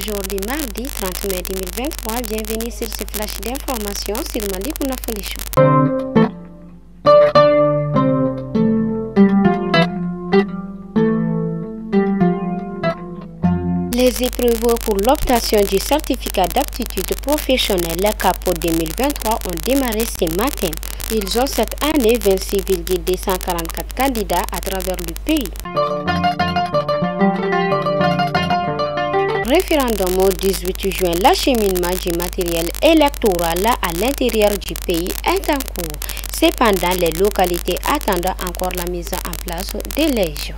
aujourd'hui mardi 30 mai 2023. Bienvenue sur ce flash d'informations sur Malikounda Show. Les épreuves pour l'obtention du certificat d'aptitude professionnelle CAPO 2023 ont démarré ce matin. Ils ont cette année 26,244 candidats à travers le pays. Référendum au 18 juin, l'acheminement du matériel électoral à l'intérieur du pays est en cours. Cependant, les localités attendent encore la mise en place des légions.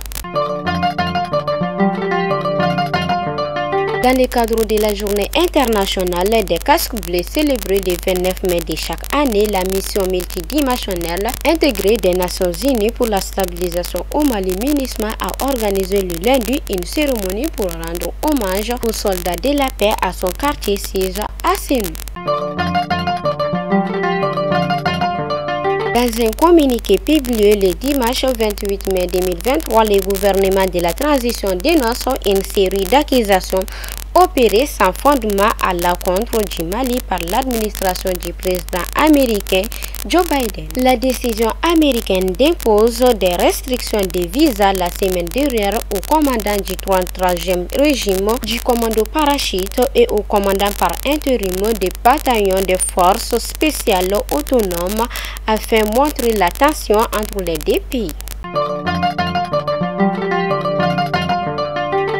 Dans le cadre de la journée internationale des casques bleus célébrée le 29 mai de chaque année, la mission multidimensionnelle intégrée des Nations Unies pour la stabilisation au Mali MINUSMA a organisé le lundi une cérémonie pour rendre hommage aux soldats de la paix à son quartier siège à Sénou. Dans un communiqué publié le dimanche 28 mai 2023, le gouvernement de la transition dénonce une série d'accusations opérées sans fondement à l'encontre du Mali par l'administration du président américain Joe Biden. La décision américaine d'impose des restrictions de visa la semaine dernière au commandant du 33e régime du commando parachute et au commandant par intérim des bataillons de forces spéciales autonomes a fait montrer la tension entre les deux pays.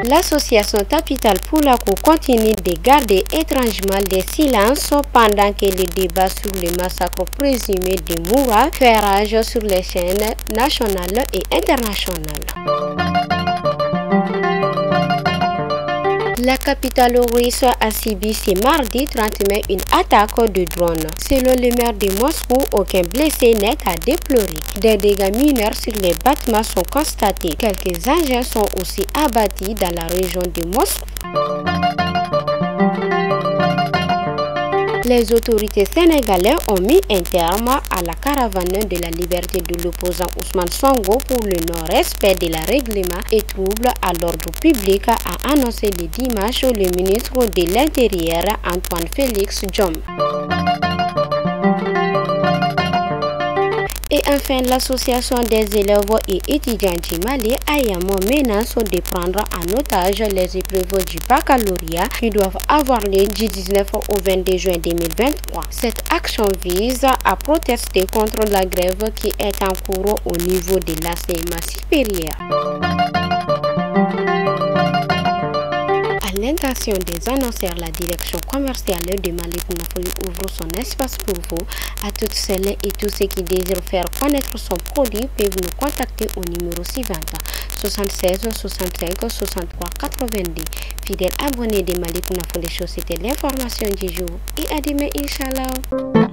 L'association Capital pour la Cour continue de garder étrangement le silence pendant que le débat sur le massacre présumé de Moura fait rage sur les chaînes nationales et internationales. La capitale russe a subi ce mardi 30 mai une attaque de drone. Selon le maire de Moscou, aucun blessé n'est à déplorer. Des dégâts mineurs sur les bâtiments sont constatés. Quelques engins sont aussi abattus dans la région de Moscou. Les autorités sénégalaises ont mis un terme à la caravane de la liberté de l'opposant Ousmane Sonko pour le non-respect de la règlement et trouble à l'ordre public, a annoncé le dimanche le ministre de l'Intérieur Antoine Félix Diome. Et enfin, l'association des élèves et étudiants du Mali AYAM menace de prendre en otage les épreuves du baccalauréat qui doivent avoir lieu du 19 au 22 juin 2023. Cette action vise à protester contre la grève qui est en cours au niveau de l'enseignement supérieur. À l'intention des annonceurs, la direction commerciale de Malikounda ouvre son espace pour vous. À toutes celles et tous ceux qui désirent faire connaître son produit peuvent nous contacter au numéro suivant 76 65 63 90. Fidèles abonnés de Malikounda Show, c'était l'information du jour et à demain, Inch'Allah.